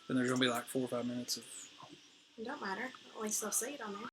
Then there's gonna be like 4 or 5 minutes of It don't matter. At least they'll see it on there.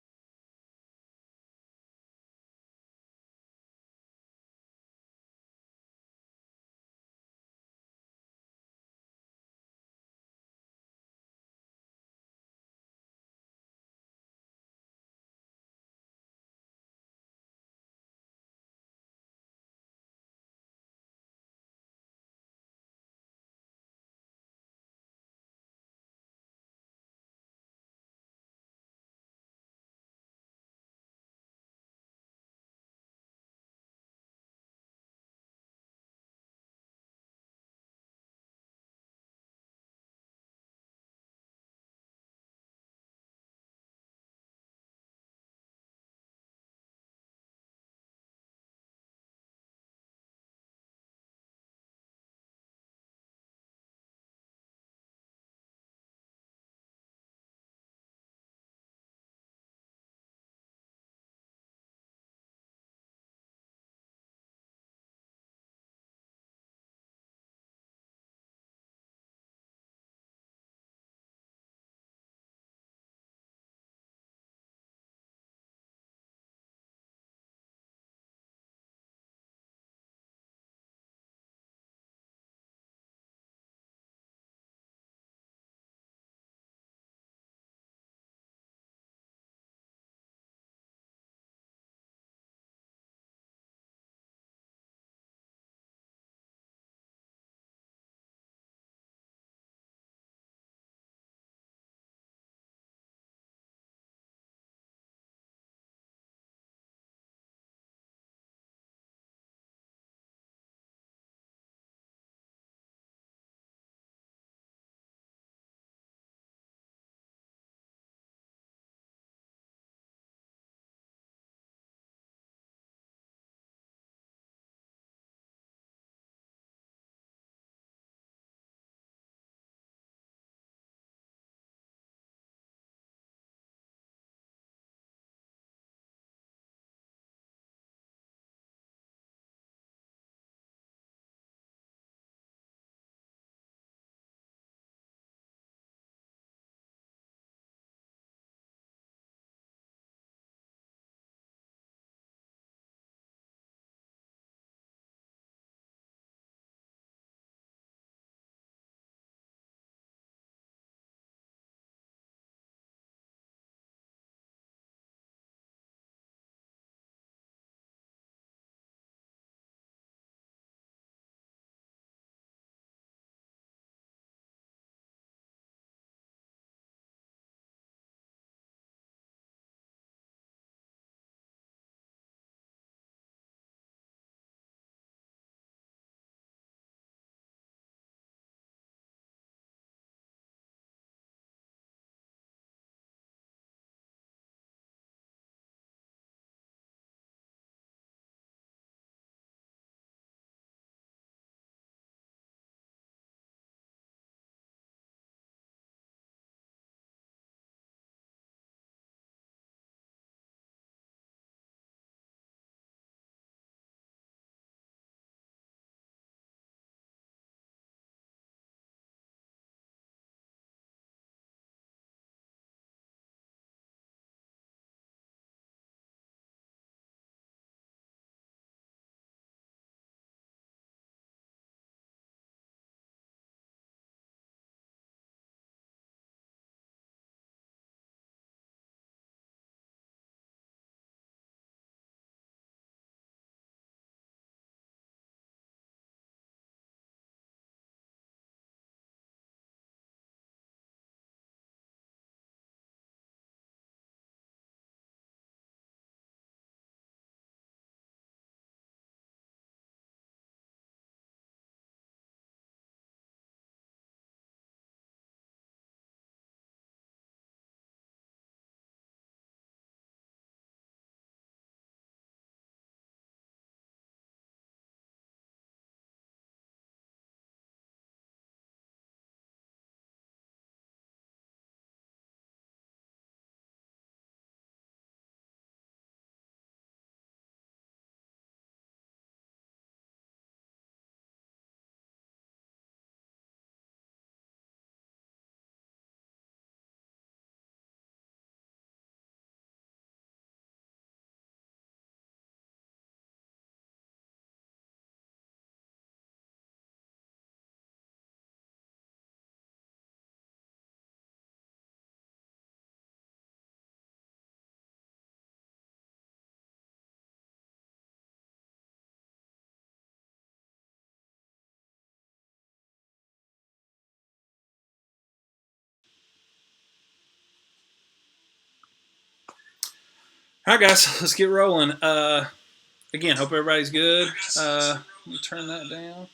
All right, guys, let's get rolling. Again, hope everybody's good. Let me turn that down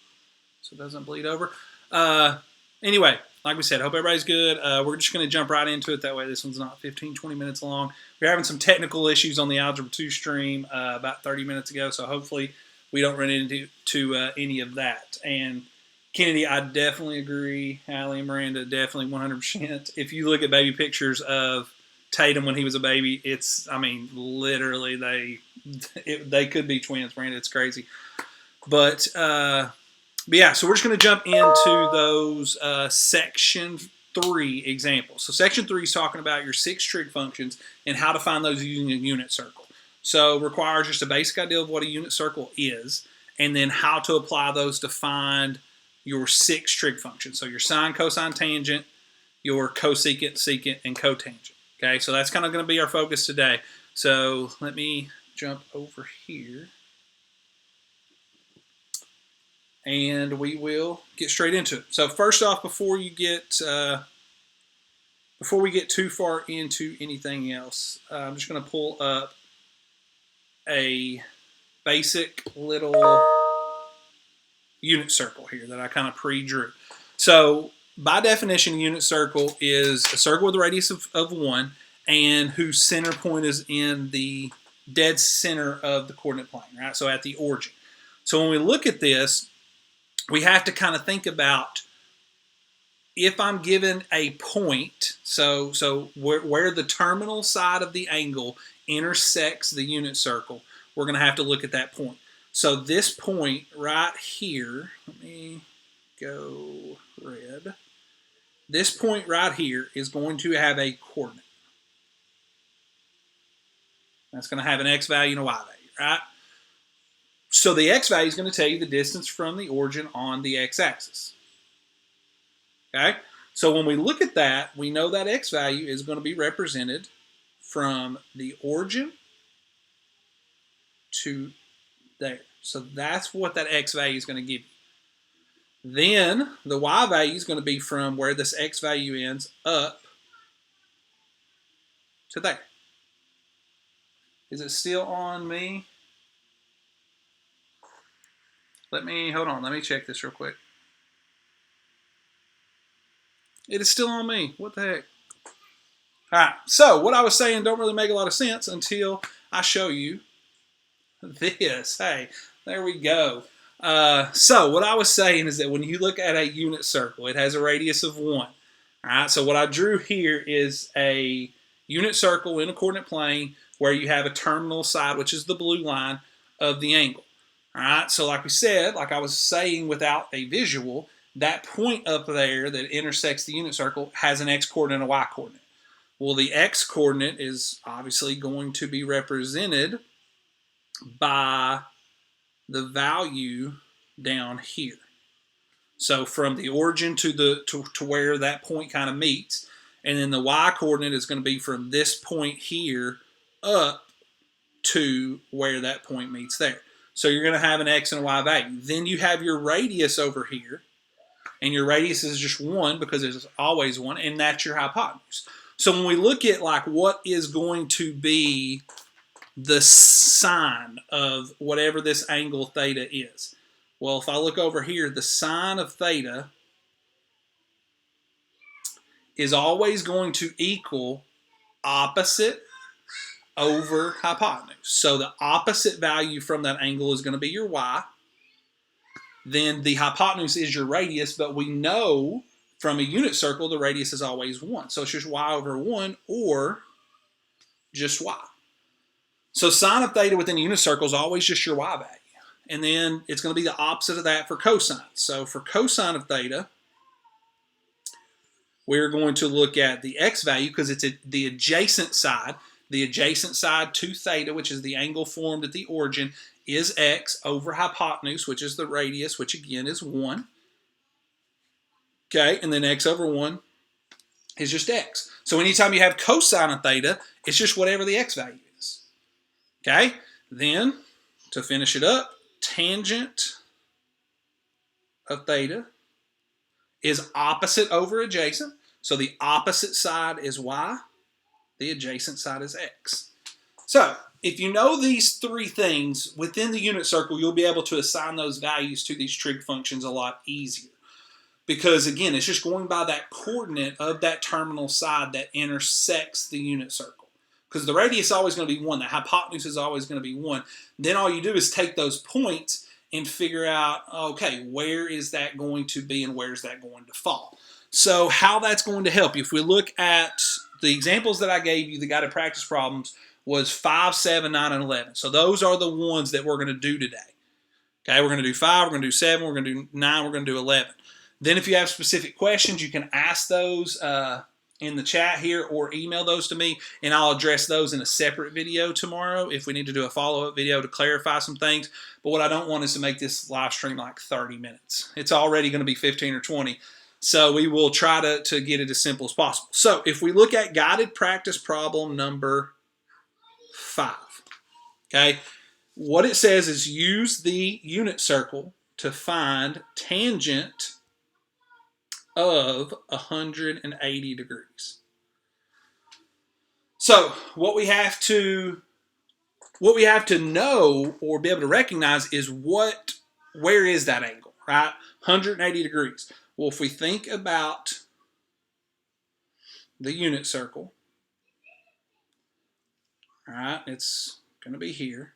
so it doesn't bleed over. Anyway, like we said, hope everybody's good. We're just going to jump right into it. That way this one's not 15, 20 minutes long. We're having some technical issues on the Algebra 2 stream about 30 minutes ago, so hopefully we don't run into any of that. And Kennedy, I definitely agree. Allie and Miranda, definitely 100%. If you look at baby pictures of Tatum when he was a baby, literally they could be twins, Miranda. It's crazy. But yeah, so we're just going to jump into those section 3 examples. So section 3 is talking about your 6 trig functions and how to find those using a unit circle. So it requires just a basic idea of what a unit circle is, and then how to apply those to find your 6 trig functions. So your sine, cosine, tangent, your cosecant, secant, and cotangent. Okay, so that's kind of going to be our focus today. So let me jump over here, and we will get straight into it. So first off, before we get too far into anything else, I'm just going to pull up a basic little unit circle here that I kind of pre-drew. So by definition, a unit circle is a circle with a radius of 1 and whose center point is in the dead center of the coordinate plane, right? So at the origin. So when we look at this, we have to kind of think about if I'm given a point, so where the terminal side of the angle intersects the unit circle, we're going to have to look at that point. So this point right here, let me go red. This point right here is going to have a coordinate. That's going to have an x value and a y value, right? So the x value is going to tell you the distance from the origin on the x-axis. Okay? So when we look at that, we know that x value is going to be represented from the origin to there. So that's what that x value is going to give you. Then the y value is going to be from where this x value ends up to there. Is it still on me? Hold on, let me check this real quick. It is still on me. What the heck? All right, so what I was saying don't really make a lot of sense until I show you this. Hey, there we go. So what I was saying is that when you look at a unit circle, it has a radius of 1. All right, so what I drew here is a unit circle in a coordinate plane where you have a terminal side, which is the blue line of the angle. All right, so like we said, like I was saying without a visual, that point up there that intersects the unit circle has an x-coordinate and a y-coordinate. Well, the x-coordinate is obviously going to be represented by the value down here. So from the origin to where that point kind of meets, and then the y-coordinate is going to be from this point here up to where that point meets there. So you're going to have an x and a y value. Then you have your radius over here, and your radius is just 1 because there's always 1, and that's your hypotenuse. So when we look at like what is going to be the sine of whatever this angle theta is. Well, if I look over here, the sine of theta is always going to equal opposite over hypotenuse. So the opposite value from that angle is going to be your y. Then the hypotenuse is your radius, but we know from a unit circle the radius is always 1. So it's just y over 1 or just y. So sine of theta within a unit circle is always just your y value. And then it's going to be the opposite of that for cosine. So for cosine of theta, we're going to look at the x value because it's the adjacent side. The adjacent side to theta, which is the angle formed at the origin, is x over hypotenuse, which is the radius, which again is 1. Okay, and then x over 1 is just x. So anytime you have cosine of theta, it's just whatever the x value is. Okay, then to finish it up, tangent of theta is opposite over adjacent. So the opposite side is y, the adjacent side is x. So if you know these three things within the unit circle, you'll be able to assign those values to these trig functions a lot easier. Because again, it's just going by that coordinate of that terminal side that intersects the unit circle. Because the radius is always going to be 1. The hypotenuse is always going to be 1. Then all you do is take those points and figure out, okay, where is that going to be and where is that going to fall? So how that's going to help you, if we look at the examples that I gave you, the guided practice problems, was 5, 7, 9, and 11. So those are the ones that we're going to do today. Okay, we're going to do 5, we're going to do 7, we're going to do 9, we're going to do 11. Then if you have specific questions, you can ask those in the chat here or email those to me, and I'll address those in a separate video tomorrow if we need to do a follow-up video to clarify some things. But what I don't want is to make this live stream like 30 minutes. It's already going to be 15 or 20. So we will try to get it as simple as possible. So if we look at guided practice problem number 5, okay, what it says is use the unit circle to find tangent of 180 degrees. So what we have to know or be able to recognize is where is that angle, right? 180 degrees. Well, if we think about the unit circle, all right, it's going to be here.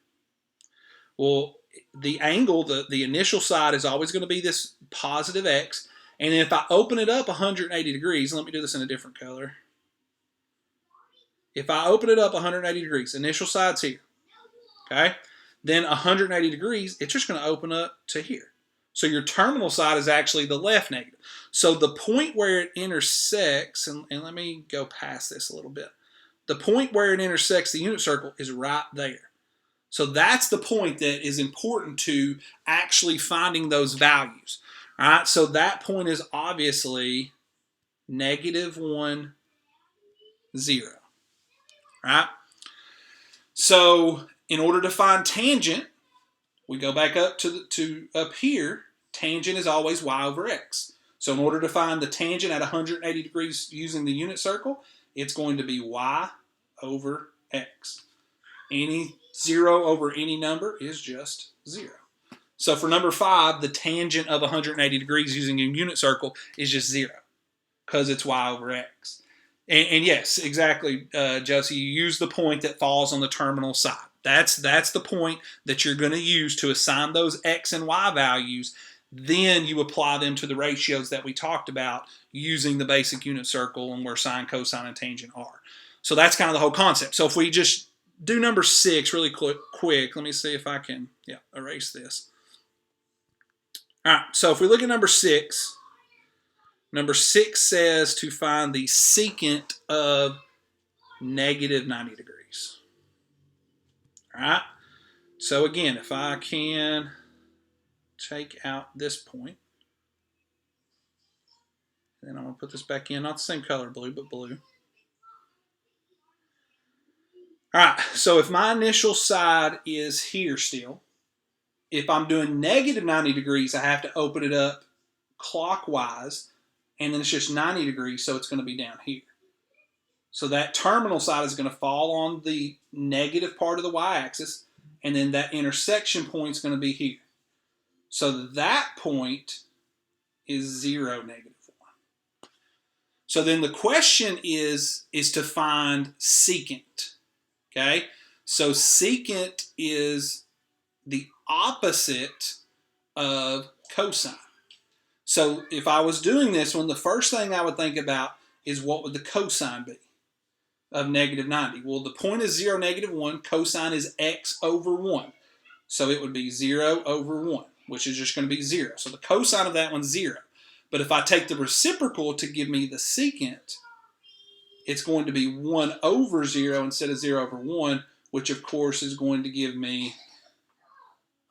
Well, the angle, the initial side is always going to be this positive x. And if I open it up 180 degrees, let me do this in a different color. If I open it up 180 degrees, initial side's here, okay? Then 180 degrees, it's just going to open up to here. So your terminal side is actually the left negative. So the point where it intersects, and let me go past this a little bit. The point where it intersects the unit circle is right there. So that's the point that is important to actually finding those values. All right, so that point is obviously -1, 0. Right? So in order to find tangent, we go back up to up here. Tangent is always y over x. So in order to find the tangent at 180 degrees using the unit circle, it's going to be y over x. Any 0 over any number is just 0. So for number 5, the tangent of 180 degrees using a unit circle is just 0 because it's y over x. And yes, exactly, Josie, you use the point that falls on the terminal side. That's the point that you're going to use to assign those x and y values. Then you apply them to the ratios that we talked about using the basic unit circle and where sine, cosine, and tangent are. So that's kind of the whole concept. So if we just do number 6 really quick, let me see if I can erase this. All right, so if we look at number 6 says to find the secant of -90 degrees. All right, so again, if I can take out this point, then I'm going to put this back in, not the same color blue, but blue. All right, so if my initial side is here still, if I'm doing -90 degrees, I have to open it up clockwise, and then it's just 90 degrees, so it's going to be down here. So that terminal side is going to fall on the negative part of the y-axis, and then that intersection point is going to be here. So that point is 0, -1. So then the question is to find secant. Okay, so secant is the opposite of cosine. So if I was doing this one, the first thing I would think about is what would the cosine be of -90? Well, the point is 0, -1. Cosine is x over 1. So it would be 0 over 1, which is just going to be 0. So the cosine of that one's 0. But if I take the reciprocal to give me the secant, it's going to be 1 over 0 instead of 0 over 1, which of course is going to give me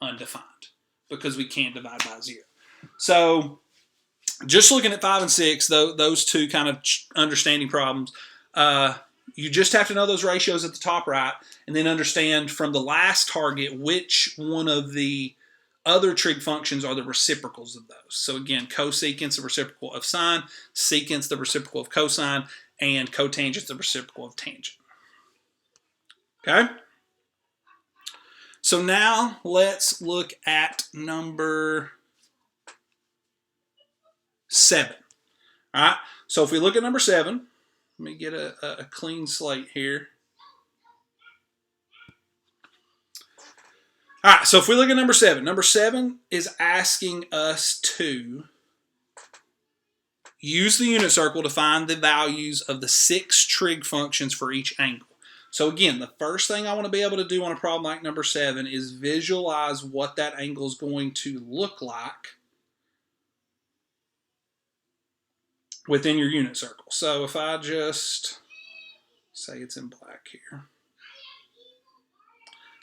undefined because we can't divide by 0. So just looking at 5 and 6, those two kind of understanding problems, you just have to know those ratios at the top right and then understand from the last target which one of the other trig functions are the reciprocals of those. So again, cosecant's the reciprocal of sine, secant's the reciprocal of cosine, and cotangent's the reciprocal of tangent. Okay? So now let's look at number 7. All right. So if we look at number 7, let me get a clean slate here. All right. So if we look at number 7 is asking us to use the unit circle to find the values of the 6 trig functions for each angle. So again, the first thing I want to be able to do on a problem like number 7 is visualize what that angle is going to look like within your unit circle. So if I just say it's in black here.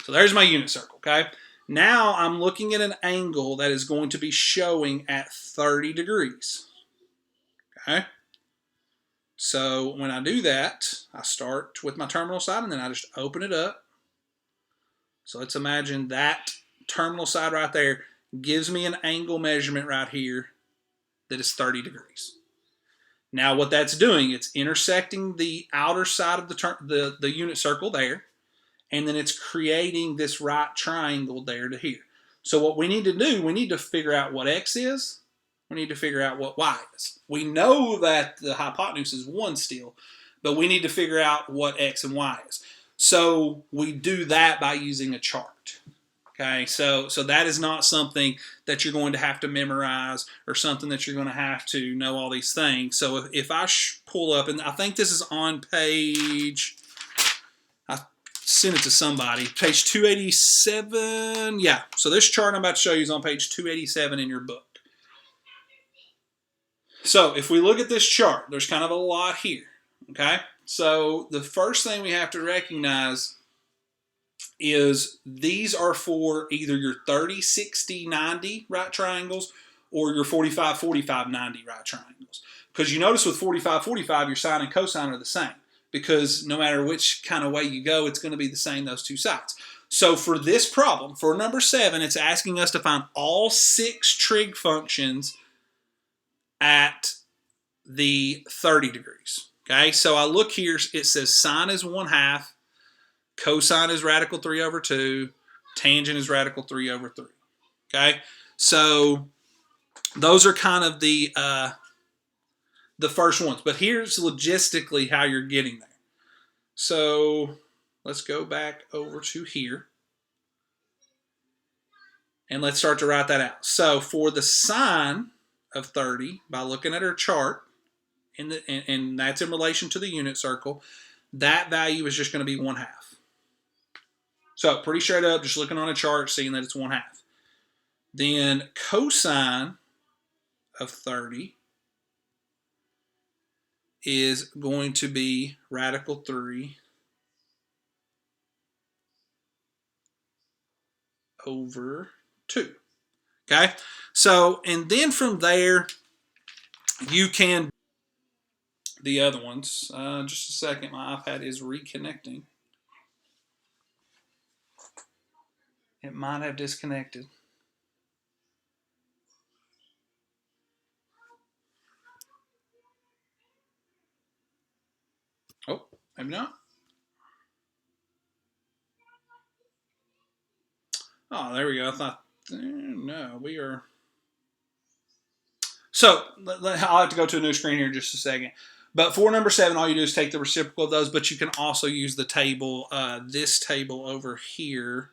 So there's my unit circle, okay? Now I'm looking at an angle that is going to be showing at 30 degrees, okay? So when I do that, I start with my terminal side and then I just open it up. So let's imagine that terminal side right there gives me an angle measurement right here that is 30 degrees. Now what that's doing, it's intersecting the outer side of the unit circle there, and then it's creating this right triangle there to here. So what we need to do, we need to figure out what x is, we need to figure out what y is. We know that the hypotenuse is 1 still, but we need to figure out what x and y is. So we do that by using a chart. Okay, so that is not something that you're going to have to memorize or something that you're going to have to know all these things. So if I pull up, and I think this is on page, I sent it to somebody, page 287. Yeah, so this chart I'm about to show you is on page 287 in your book. So if we look at this chart, there's kind of a lot here. Okay, so the first thing we have to recognize is these are for either your 30, 60, 90 right triangles or your 45, 45, 90 right triangles. Because you notice with 45, 45, your sine and cosine are the same. Because no matter which kind of way you go, it's going to be the same those two sides. So for this problem, for number 7, it's asking us to find all 6 trig functions at the 30 degrees. Okay, so I look here, it says sine is 1/2, cosine is radical 3 over 2, tangent is radical 3 over 3. Okay, so those are kind of the first ones. But here's logistically how you're getting there. So let's go back over to here. And let's start to write that out. So for the sine of 30, by looking at our chart, and that's in relation to the unit circle, that value is just going to be 1/2. So pretty straight up, just looking on a chart, seeing that it's 1/2. Then cosine of 30 is going to be radical 3 over 2. Okay, so and then from there you can the other ones. Just a second, my iPad is reconnecting. It might have disconnected. Oh, maybe not. Oh, there we go. I thought, no, we are. So I'll have to go to a new screen here in just a second. But for number 7, all you do is take the reciprocal of those, but you can also use the table, this table over here,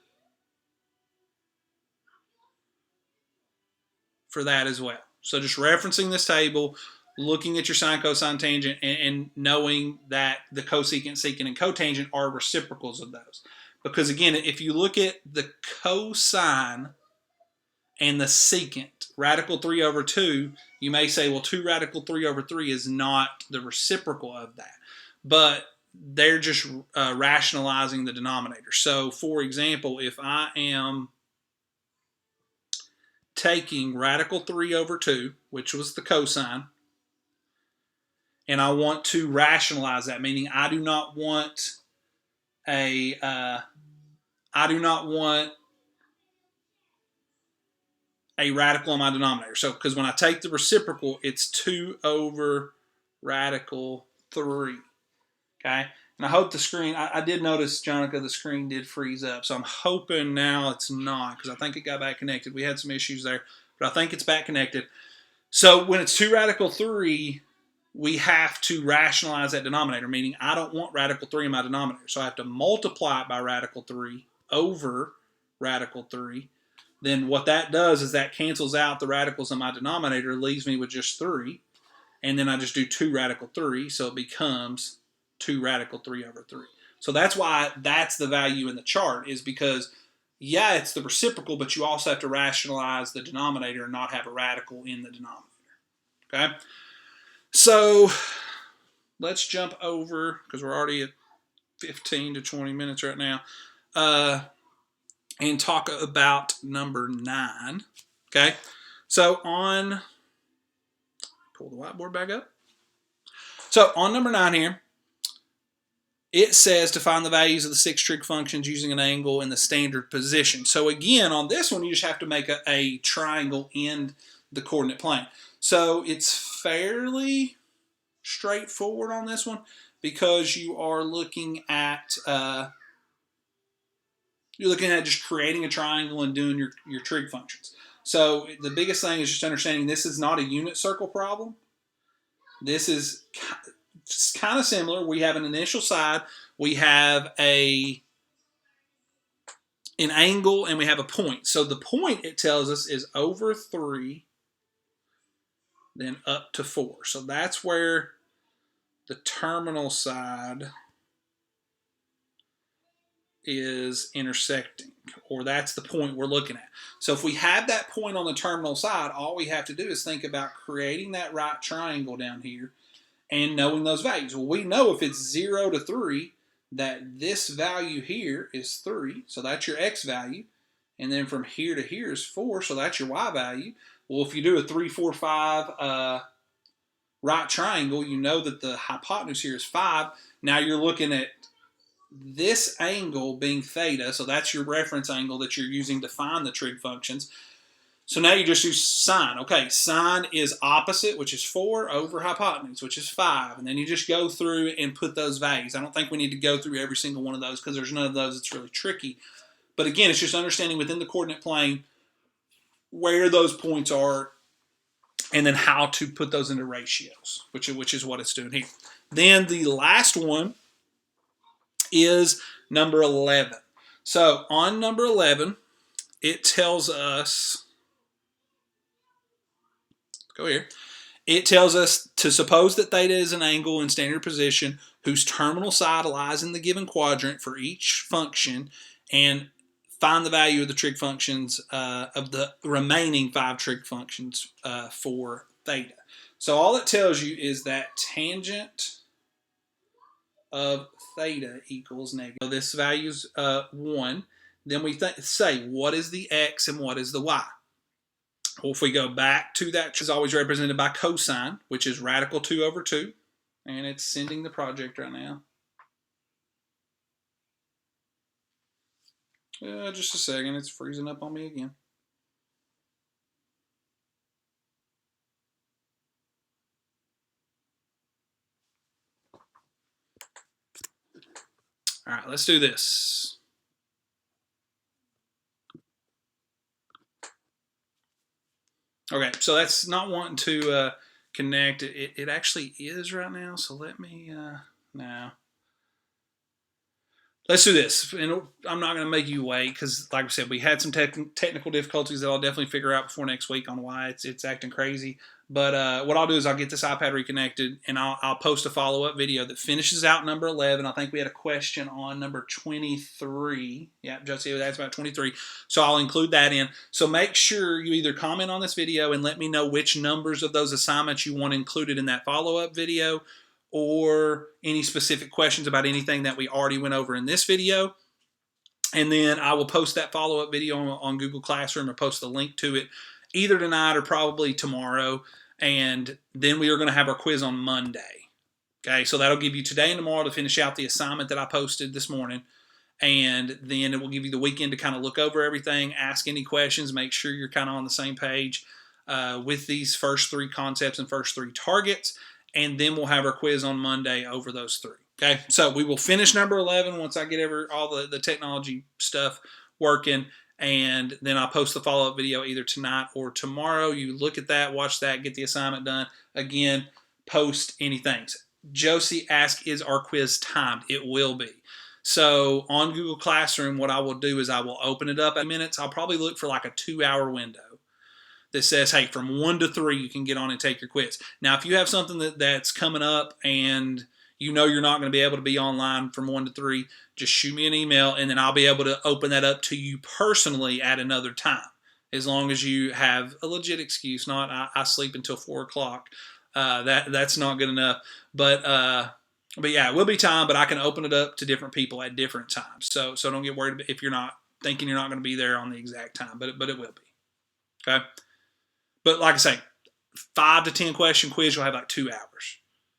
for that as well. So just referencing this table, looking at your sine, cosine, tangent, and knowing that the cosecant, secant, and cotangent are reciprocals of those. Because again, if you look at the cosine and the secant, radical 3 over 2, you may say, well, 2 radical 3 over 3 is not the reciprocal of that. But they're just rationalizing the denominator. So, for example, if I am taking radical 3 over 2, which was the cosine, and I want to rationalize that, meaning I do not want a radical in my denominator. So, because when I take the reciprocal, it's 2 over radical 3. Okay? And I hope the screen, I did notice, Jonica, the screen did freeze up. So I'm hoping now it's not, because I think it got back connected. We had some issues there, but I think it's back connected. So when it's 2 radical 3, we have to rationalize that denominator, meaning I don't want radical 3 in my denominator. So I have to multiply it by radical 3 over radical 3. Then what that does is that cancels out the radicals in my denominator, leaves me with just 3. And then I just do 2 radical 3, so it becomes 2 radical 3 over 3. So that's why that's the value in the chart, is because, yeah, it's the reciprocal, but you also have to rationalize the denominator and not have a radical in the denominator. Okay? So let's jump over, because we're already at 15 to 20 minutes right now, and talk about number 9. Okay? So pull the whiteboard back up. So on number 9 here, it says to find the values of the 6 trig functions using an angle in the standard position. So again, on this one, you just have to make a triangle in the coordinate plane. So it's fairly straightforward on this one, because you are looking at just creating a triangle and doing your trig functions. So the biggest thing is just understanding this is not a unit circle problem. This is kind of similar. We have an initial side, we have an angle, and we have a point. So the point, it tells us, is over 3, then up to 4. So that's where the terminal side is intersecting, or that's the point we're looking at. So if we have that point on the terminal side, all we have to do is think about creating that right triangle down here and knowing those values. Well, we know if it's 0 to 3, that this value here is 3, so that's your x value. And then from here to here is 4, so that's your y value. Well, if you do a 3, 4, 5 right triangle, you know that the hypotenuse here is 5. Now you're looking at this angle being theta, so that's your reference angle that you're using to find the trig functions. So now you just use sine. Okay, sine is opposite, which is 4, over hypotenuse, which is 5. And then you just go through and put those values. I don't think we need to go through every single one of those, because there's none of those that's really tricky. But again, it's just understanding within the coordinate plane where those points are, and then how to put those into ratios, which is what it's doing here. Then the last one is number 11. So on number 11, it tells us, go here. It tells us to suppose that theta is an angle in standard position whose terminal side lies in the given quadrant for each function, and find the value of the trig functions of the remaining 5 trig functions for theta. So all it tells you is that tangent of theta equals negative. So this value's 1. Then we say, what is the x and what is the y? Well, if we go back to that, which is always represented by cosine, which is radical 2 over 2. And it's sending the project right now. Just a second, it's freezing up on me again. All right, let's do this. Okay, so that's not wanting to connect. It actually is right now, so let me, now. Let's do this, and I'm not going to make you wait, because like I said, we had some technical difficulties that I'll definitely figure out before next week on why it's acting crazy. But what I'll do is I'll get this iPad reconnected, and I'll post a follow-up video that finishes out number 11. I think we had a question on number 23. Yeah, Josie, that's about 23. So I'll include that in. So make sure you either comment on this video and let me know which numbers of those assignments you want included in that follow-up video, or any specific questions about anything that we already went over in this video. And then I will post that follow-up video on Google Classroom, or post the link to it either tonight or probably tomorrow. And then we are going to have our quiz on Monday. Okay, so that'll give you today and tomorrow to finish out the assignment that I posted this morning. And then it will give you the weekend to kind of look over everything, ask any questions, make sure you're kind of on the same page with these first 3 concepts and first 3 targets. And then we'll have our quiz on Monday over those 3. Okay, so we will finish number 11 once I get all the technology stuff working, and then I'll post the follow-up video either tonight or tomorrow. You look at that, watch that, get the assignment done. Again, post anything. Josie asked, is our quiz timed? It will be. So on Google Classroom, what I will do is I will open it up at minutes. I'll probably look for like a 2-hour window that says, hey, from 1 to 3, you can get on and take your quiz. Now, if you have something that's coming up and you know you're not going to be able to be online from 1 to 3, just shoot me an email, and then I'll be able to open that up to you personally at another time, as long as you have a legit excuse, not I sleep until 4 o'clock. That's not good enough. But yeah, it will be time, but I can open it up to different people at different times. So don't get worried if you're not thinking you're not going to be there on the exact time, but it will be. Okay? But like I say, 5 to 10 question quiz, you'll have like 2 hours.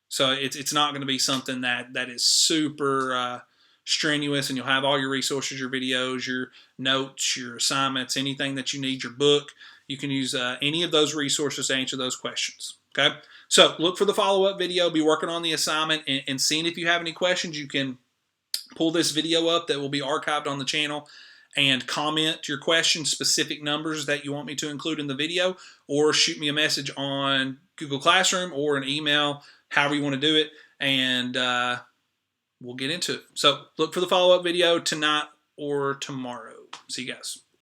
So it's not going to be something that is super strenuous, and you'll have all your resources, your videos, your notes, your assignments, anything that you need, your book. You can use any of those resources to answer those questions. Okay? So look for the follow-up video. Be working on the assignment and seeing if you have any questions. You can pull this video up that will be archived on the channel and comment your questions, specific numbers that you want me to include in the video, or shoot me a message on Google Classroom or an email, however you want to do it, and we'll get into it. So look for the follow-up video tonight or tomorrow. See you guys.